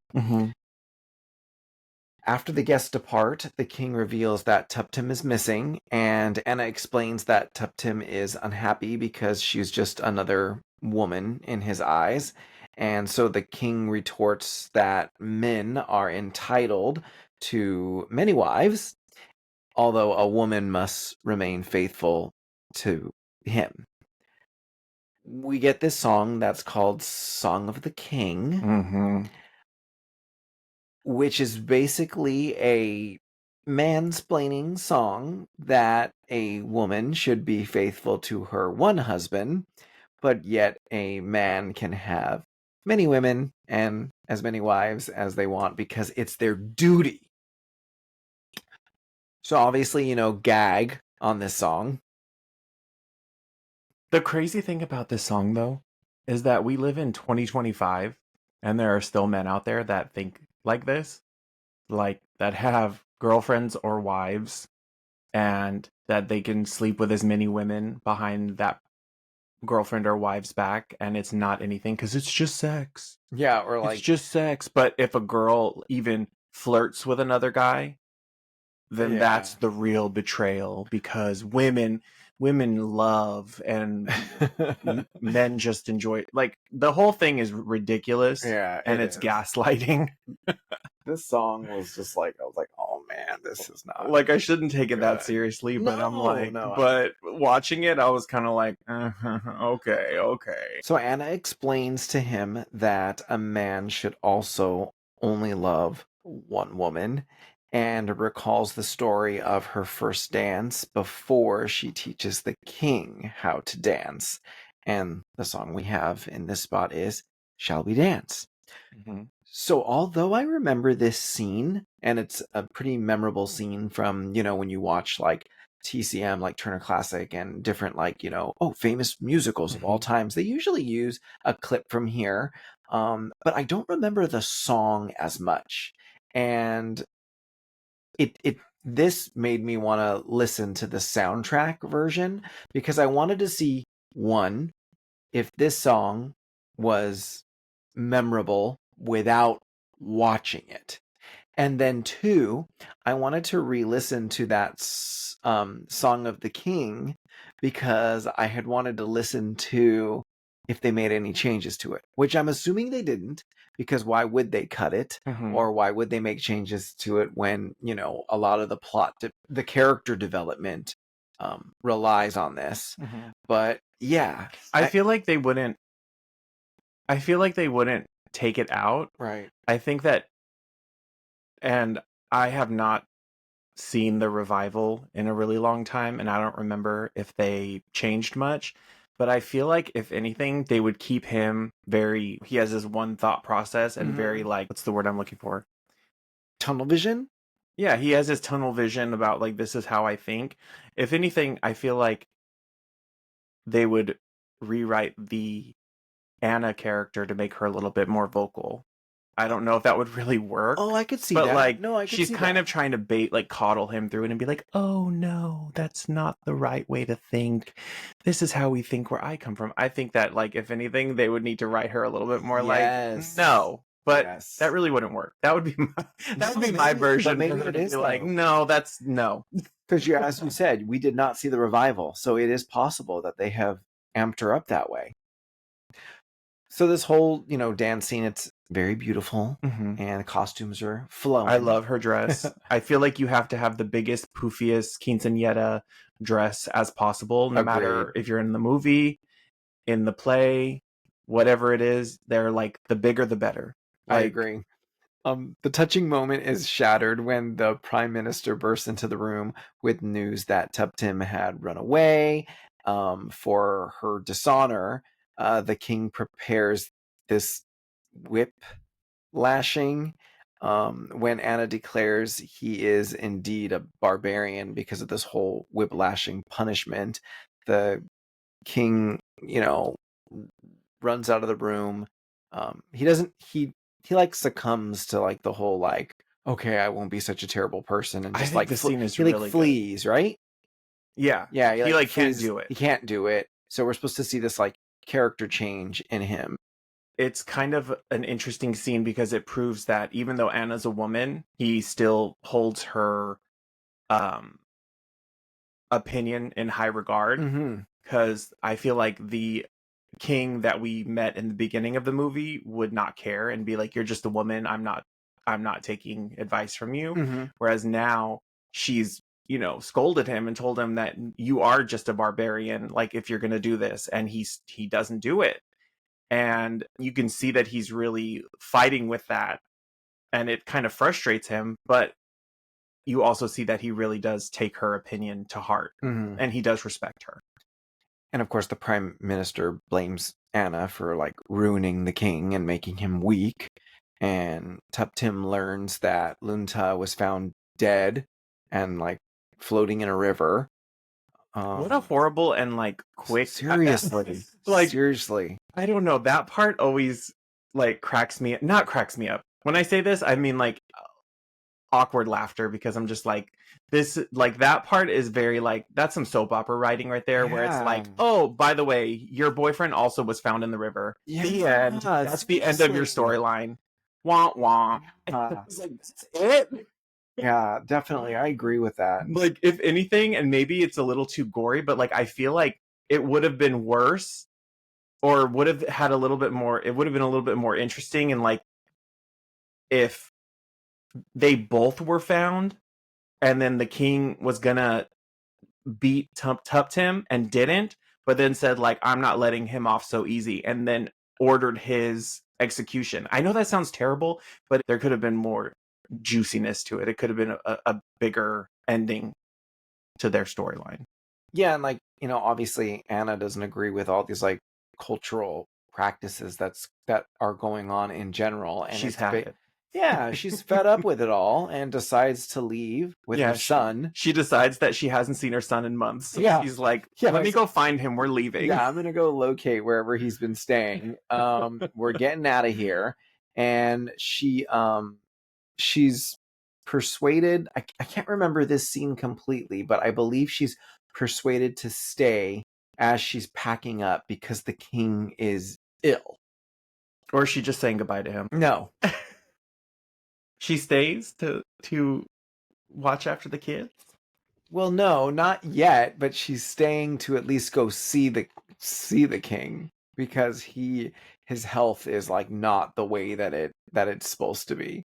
After the guests depart, the king reveals that Tuptim is missing, and Anna explains that Tuptim is unhappy because she's just another woman in his eyes. And so the king retorts that men are entitled to many wives, although a woman must remain faithful to him. We get this song that's called Song of the King, which is basically a mansplaining song that a woman should be faithful to her one husband, but yet a man can have many women and as many wives as they want because it's their duty. So obviously, gag on this song. The crazy thing about this song, though, is that we live in 2025 and there are still men out there that think like this, like that have girlfriends or wives and that they can sleep with as many women behind that girlfriend or wife's back and it's not anything because it's just sex. Yeah, or like it's just sex. But if a girl even flirts with another guy, then that's the real betrayal, because women love and men just enjoy. Like, the whole thing is ridiculous. Yeah, and it's gaslighting. This song was just like, I was like, oh man, this is not like, I shouldn't take it that seriously, but I'm like, but watching it, I was kind of like, okay. So Anna explains to him that a man should also only love one woman, and recalls the story of her first dance before she teaches the king how to dance. And the song we have in this spot is Shall We Dance? So although I remember this scene, and it's a pretty memorable scene from, when you watch like TCM, like Turner Classic, and different like, famous musicals of all times, they usually use a clip from here. But I don't remember the song as much. And this made me want to listen to the soundtrack version because I wanted to see, one, if this song was memorable without watching it. And then 2, I wanted to re-listen to that Song of the King because I had wanted to listen to if they made any changes to it, which I'm assuming they didn't, because why would they cut it? Or why would they make changes to it when, a lot of the plot, the character development relies on this. But yeah. I feel like they wouldn't take it out. Right. I think that, and I have not seen the revival in a really long time, and I don't remember if they changed much. But I feel like if anything, they would keep him he has this one thought process and very what's the word I'm looking for? Tunnel vision? Yeah, he has his tunnel vision about this is how I think. If anything, I feel like they would rewrite the Anna character to make her a little bit more vocal. I don't know if that would really work. Oh, I could see but that. No, I could she's see kind that. of trying to coddle him through it and be like, oh no, that's not the right way to think. This is how we think where I come from. I think that if anything, they would need to write her a little bit more no. But that really wouldn't work. That would be my version. Maybe it is no, that's no. Because as you said, we did not see the revival, so it is possible that they have amped her up that way. So this whole, dance scene, it's very beautiful, and the costumes are flowing. I love her dress. I feel like you have to have the biggest, poofiest quinceañera dress as possible, no matter if you're in the movie, in the play, whatever it is. They're the bigger the better. I agree. The touching moment is shattered when the Prime Minister bursts into the room with news that Tuptim had run away. For her dishonor, the king prepares this whip lashing. When Anna declares he is indeed a barbarian because of this whole whip lashing punishment, the king, runs out of the room. He succumbs to the whole okay, I won't be such a terrible person, and just the scene is he really flees, good. Right? Yeah. He can't do it. He can't do it. So we're supposed to see this character change in him. It's kind of an interesting scene because it proves that even though Anna's a woman, he still holds her opinion in high regard. Because I feel like the king that we met in the beginning of the movie would not care and be like, you're just a woman, I'm not taking advice from you. Whereas now she's scolded him and told him that you are just a barbarian, if you're gonna do this, and he doesn't do it, and you can see that he's really fighting with that, and it kind of frustrates him, but you also see that he really does take her opinion to heart, and he does respect her. And of course, the Prime Minister blames Anna for ruining the king and making him weak. And Tuptim learns that Lunta was found dead and floating in a river. What a horrible and quick. Seriously, seriously. I don't know. That part always cracks me. Not cracks me up. When I say this, I mean awkward laughter, because I'm just this, that part is very that's some soap opera writing right there, where it's oh, by the way, your boyfriend also was found in the river. The end. That's the end of your storyline. Wah wah. That's it. Yeah, definitely. I agree with that. If anything, and maybe it's a little too gory, but I feel like it would have been worse, or would have had a little bit more, it would have been a little bit more interesting, and if they both were found, and then the king was gonna beat Tuptim and didn't, but then said I'm not letting him off so easy, and then ordered his execution. I know that sounds terrible, but there could have been more juiciness to it. It could have been a bigger ending to their storyline. Yeah, and obviously Anna doesn't agree with all these cultural practices that are going on in general, and she's had it. Yeah, she's fed up with it all and decides to leave with her son. She decides that she hasn't seen her son in months. So she's let me go find him. We're leaving. Yeah, I'm gonna go locate wherever he's been staying. We're getting out of here. And she's persuaded. I can't remember this scene completely, but I believe she's persuaded to stay as she's packing up because the king is ill. Or is she just saying goodbye to him? No. She stays to watch after the kids? Well, no, not yet, but she's staying to at least go see the king because his health is like not the way that it's supposed to be.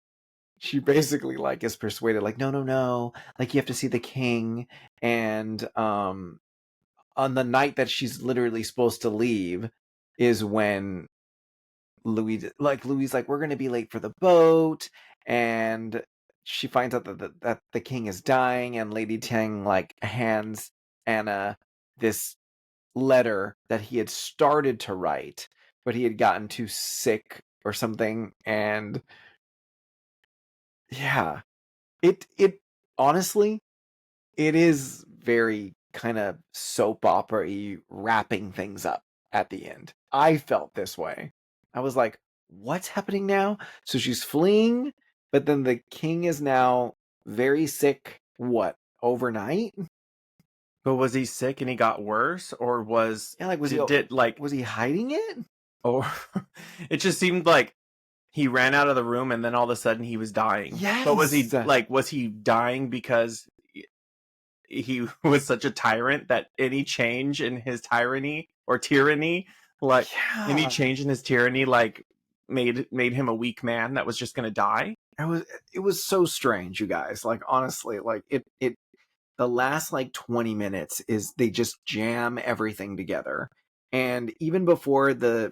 She basically like is persuaded like no, like you have to see the king, and on the night that she's literally supposed to leave is when Louis like we're gonna be late for the boat, and she finds out that the king is dying, and Lady Tang like hands Anna this letter that he had started to write, but he had gotten too sick or something, and yeah, it honestly it is very kind of soap opera-y wrapping things up at the end. I felt this way. I was like, what's happening now? So she's fleeing, but then the king is now very sick, what, overnight? But was he sick and he got worse, or was Yeah, like was he hiding it? or it just seemed like he ran out of the room and then all of a sudden he was dying. Yes. But was he dying because he was such a tyrant that any change in his tyranny or tyranny, like any change in his tyranny, like made him a weak man that was just gonna die? It was so strange, you guys. Like honestly, like it the last like 20 minutes is they just jam everything together. And even before the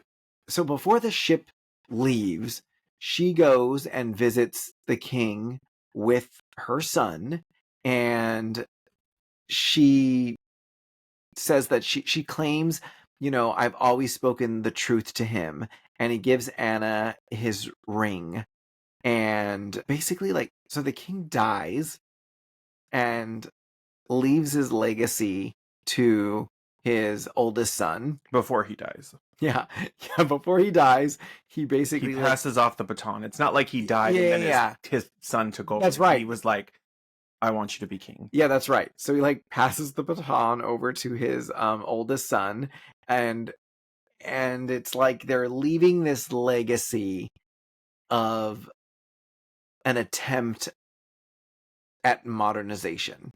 ship leaves, she goes and visits the king with her son, and she says that she claims, I've always spoken the truth to him, and he gives Anna his ring. And basically like so the king dies and leaves his legacy to his oldest son. Before he dies. Yeah, before he dies, he basically passes off the baton. It's not like he died and then his son took over. That's right. He was like, I want you to be king. Yeah, that's right. So he like passes the baton over to his oldest son, and it's like they're leaving this legacy of an attempt at modernization,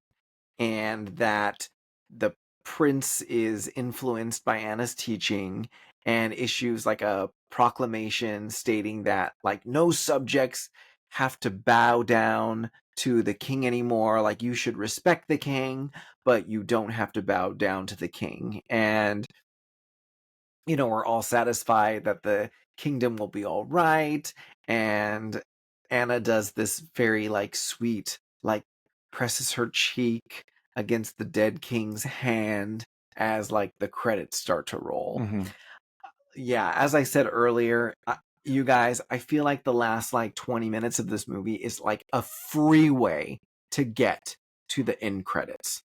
and that the prince is influenced by Anna's teaching and issues like a proclamation stating that like no subjects have to bow down to the king anymore. Like you should respect the king, but you don't have to bow down to the king. And we're all satisfied that the kingdom will be all right. And Anna does this very like sweet, like presses her cheek against the dead king's hand as like the credits start to roll. Mm-hmm. Yeah, as I said earlier, you guys, I feel like the last like 20 minutes of this movie is like a freeway to get to the end credits.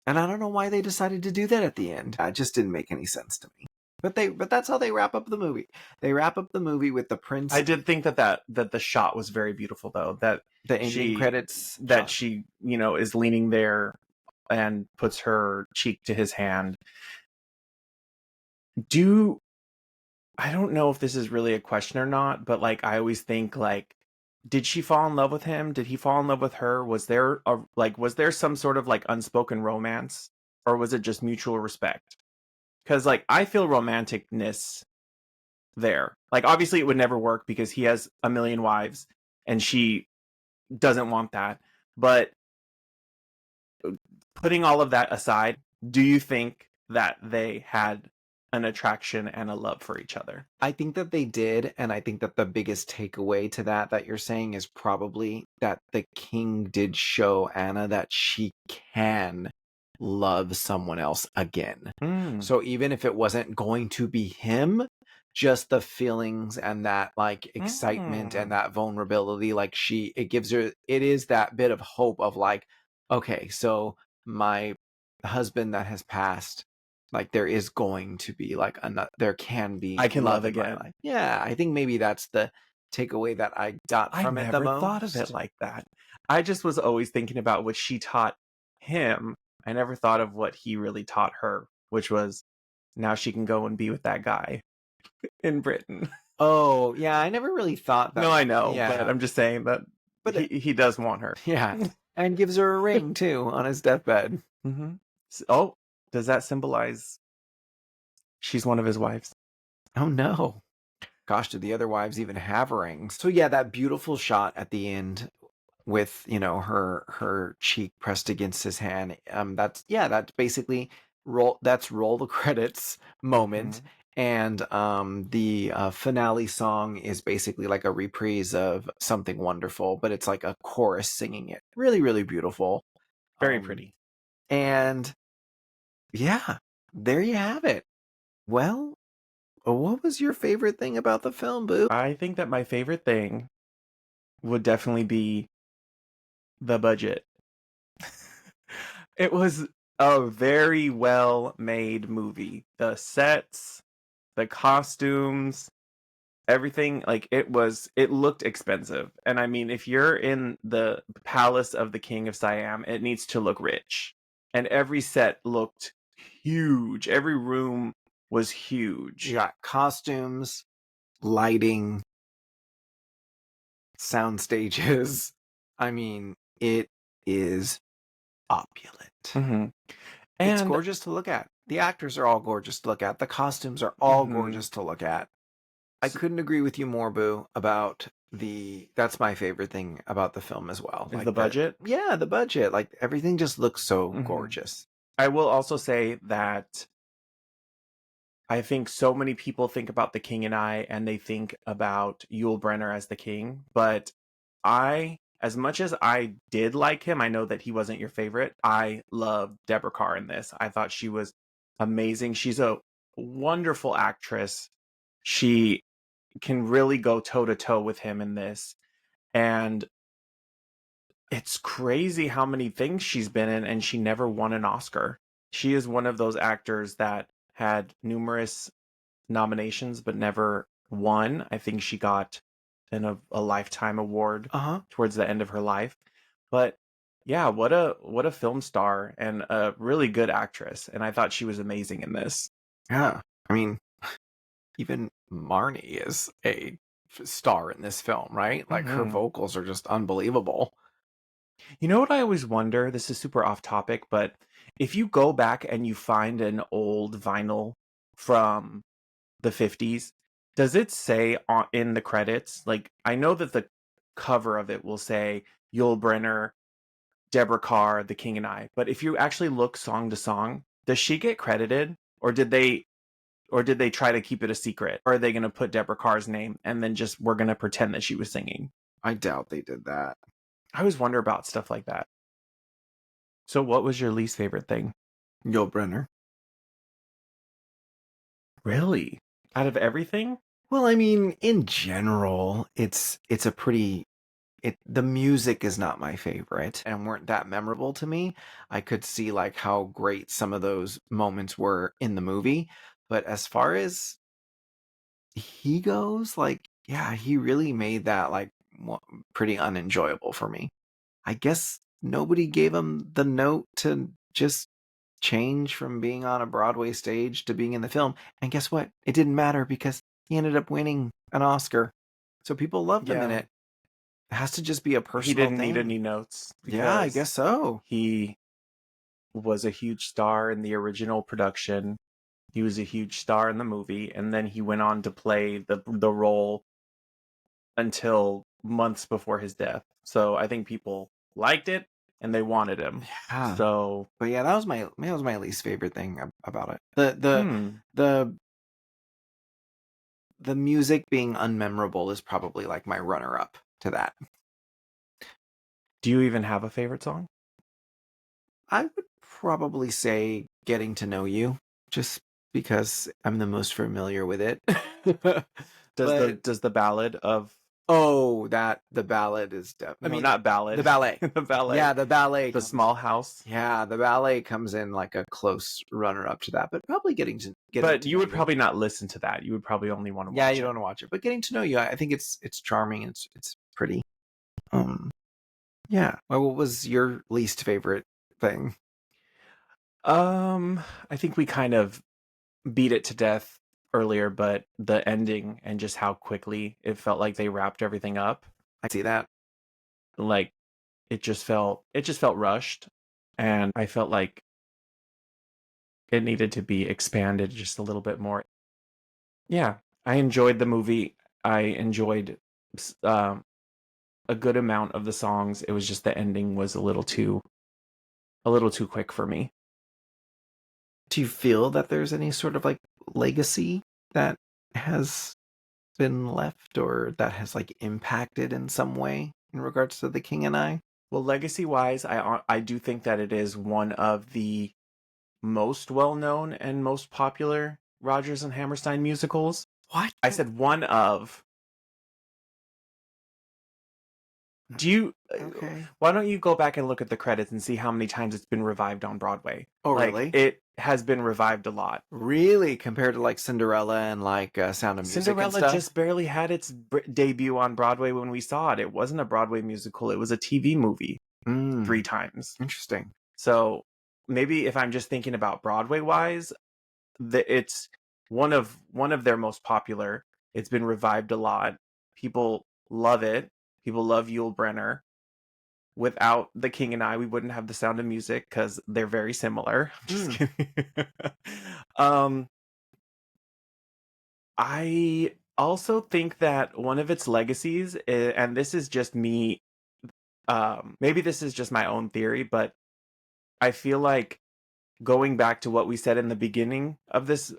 And I don't know why they decided to do that at the end. It just didn't make any sense to me. But that's how they wrap up the movie. They wrap up the movie with the prince. I did think that the shot was very beautiful, though. That the ending credits that shot. She is leaning there and puts her cheek to his hand. I don't know if this is really a question or not, but like I always think like, did she fall in love with him? Did he fall in love with her? Was there some sort of like unspoken romance, or was it just mutual respect? Because like I feel romanticness there. Like obviously it would never work because he has a million wives and she doesn't want that. But putting all of that aside, do you think that they had an attraction and a love for each other? I think that they did, and I think that the biggest takeaway to that you're saying is probably that the king did show Anna that she can love someone else again. So even if it wasn't going to be him, just the feelings and that like excitement and that vulnerability, like it gives her, it is that bit of hope of like, okay, so my husband that has passed, like there is going to be like there can be I can love again. Yeah, I think maybe that's the takeaway that I got from it the most. I never thought of it like that. I just was always thinking about what she taught him. I never thought of what he really taught her, which was now she can go and be with that guy in Britain. Oh, yeah, I never really thought that. No, I know, Yeah, but I'm just saying that but he does want her. yeah, and gives her a ring too on his deathbed. Mm-hmm. Oh, does that symbolize she's one of his wives? Oh no. Gosh, did the other wives even have rings? So yeah, that beautiful shot at the end with, her cheek pressed against his hand. That's basically roll the credits moment. Mm-hmm. And the finale song is basically like a reprise of Something Wonderful, but it's like a chorus singing it. Really, really beautiful. Very pretty. And yeah, there you have it. Well, what was your favorite thing about the film, Boo? I think that my favorite thing would definitely be the budget. It was a very well made movie. The sets, the costumes, everything, like it looked expensive. And I mean, if you're in the palace of the King of Siam, it needs to look rich. And every set looked huge. Every room was huge. You got costumes, lighting, sound stages. I mean, it is opulent. Mm-hmm. It's And gorgeous to look at. The actors are all gorgeous to look at. The costumes are all gorgeous to look at. I couldn't agree with you more, Boo, about that's my favorite thing about the film as well. Is Like the budget? Yeah, the budget. Like everything just looks so Mhm. gorgeous. I will also say that I think so many people think about The King and I, and they think about Yul Brynner as the king. But as much as I did like him, I know that he wasn't your favorite. I loved Deborah Kerr in this. I thought she was amazing. She's a wonderful actress. She can really go toe to toe with him in this. And it's crazy how many things she's been in, and she never won an Oscar. She is one of those actors that had numerous nominations but never won. I think she got a lifetime award towards the end of her life. But yeah, what a film star and a really good actress. And I thought she was amazing in this. Yeah. I mean, even Marnie is a star in this film, right? Like her vocals are just unbelievable. You know what I always wonder? This is super off topic, but if you go back and you find an old vinyl from the 50s, does it say in the credits? Like, I know that the cover of it will say Yul Brynner, Deborah Kerr, The King and I, but if you actually look song to song, does she get credited, or did they try to keep it a secret? Or are they going to put Deborah Kerr's name and then just we're going to pretend that she was singing? I doubt they did that. I always wonder about stuff like that. So what was your least favorite thing? Yul Brynner. Really? Out of everything? Well, I mean, in general, it's a pretty the music is not my favorite and weren't that memorable to me. I could see like how great some of those moments were in the movie, but as far as he goes, like yeah, he really made that like pretty unenjoyable for me. I guess nobody gave him the note to just change from being on a Broadway stage to being in the film. And guess what? It didn't matter because he ended up winning an Oscar. So people loved him in it. It has to just be a personal He didn't thing. need any notes. Yeah, I guess so. He was a huge star in the original production. He was a huge star in the movie, and then he went on to play the role until months before his death. So I think people liked it and they wanted him. Yeah. So, but yeah, that was my least favorite thing about it. The music being unmemorable is probably like my runner up to that. Do you even have a favorite song? I would probably say Getting to Know You, just because I'm the most familiar with it. Does the ballad of the ballad is definitely not ballad. The ballet. The ballet. Yeah, the ballet. The Small House. Yeah, the ballet comes in like a close runner up to that, but probably getting to But you would probably not listen to that. You would probably only want to watch it. Yeah, you don't want to watch it. But Getting to Know You, I think it's charming. It's pretty. Yeah. Well, what was your least favorite thing? I think we kind of beat it to death earlier, but the ending and just how quickly it felt like they wrapped everything up. I see that. Like it just felt rushed, and I felt like it needed to be expanded just a little bit more. Yeah, I enjoyed the movie. I enjoyed a good amount of the songs. It was just the ending was a little too quick for me. Do you feel that there's any sort of like legacy that has been left or that has like impacted in some way in regards to The King and I? Well, legacy wise, I do think that it is one of the most well known and most popular Rodgers and Hammerstein musicals. What? I said one of. Do you? Okay. Why don't you go back and look at the credits and see how many times it's been revived on Broadway? Oh, like, really? It has been revived a lot. Really, compared to like Cinderella and like Sound of Music Cinderella and stuff? just barely had its debut on Broadway when we saw it. It wasn't a Broadway musical; it was a TV movie 3 times. Interesting. So maybe if I'm just thinking about Broadway wise, it's one of their most popular. It's been revived a lot. People love it. People love Yul Brynner. Without The King and I, we wouldn't have The Sound of Music because they're very similar. I'm just kidding. I also think that one of its legacies, and this is just me, maybe this is just my own theory, but I feel like going back to what we said in the beginning of this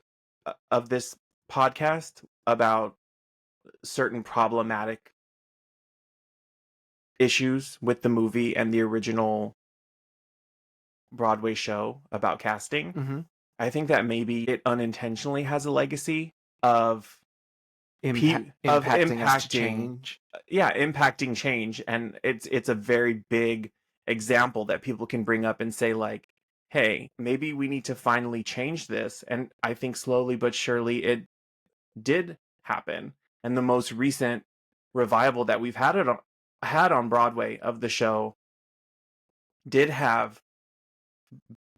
podcast about certain problematic issues with the movie and the original Broadway show about casting. I think that maybe it unintentionally has a legacy of impacting us to change. Yeah, impacting change, and it's a very big example that people can bring up and say like, hey, maybe we need to finally change this. And I think slowly but surely it did happen. And the most recent revival that we've had on Broadway of the show did have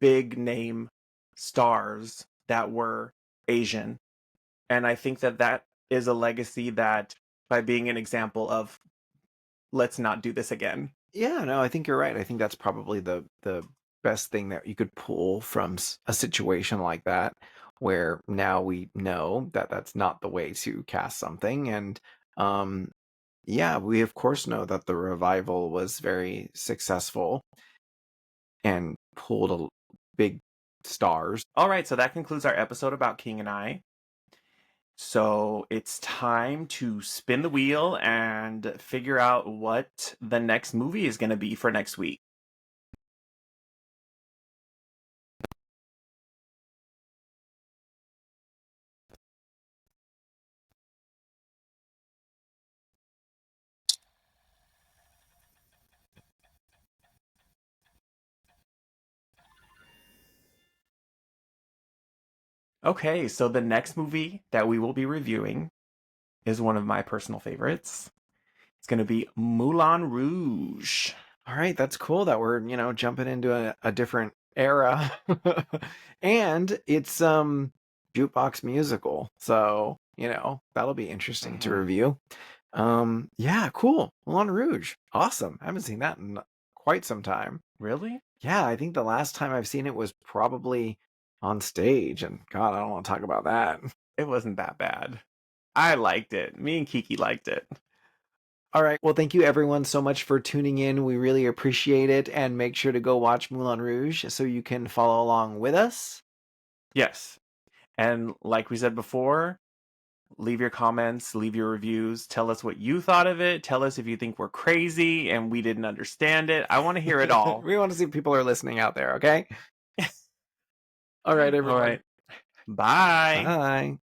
big name stars that were Asian. And I think that is a legacy that by being an example of let's not do this again. Yeah, no, I think you're right. I think that's probably the best thing that you could pull from a situation like that, where now we know that that's not the way to cast something. And yeah, we of course know that the revival was very successful and pulled big stars. All right, so that concludes our episode about King and I. So it's time to spin the wheel and figure out what the next movie is going to be for next week. Okay, so the next movie that we will be reviewing is one of my personal favorites. It's going to be Moulin Rouge. All right, that's cool that we're, jumping into a different era. And it's jukebox musical. So, that'll be interesting to review. Yeah, cool. Moulin Rouge. Awesome. I haven't seen that in quite some time. Really? Yeah, I think the last time I've seen it was probably on stage, and God, I don't want to talk about that. It wasn't that bad. I liked it. Me and Kiki liked it. All right. Well, thank you everyone so much for tuning in. We really appreciate it. And make sure to go watch Moulin Rouge so you can follow along with us. Yes. And like we said before, leave your comments, leave your reviews, tell us what you thought of it. Tell us if you think we're crazy and we didn't understand it. I want to hear it all. We want to see if people are listening out there, okay? All right, everyone. All right. Bye. Bye.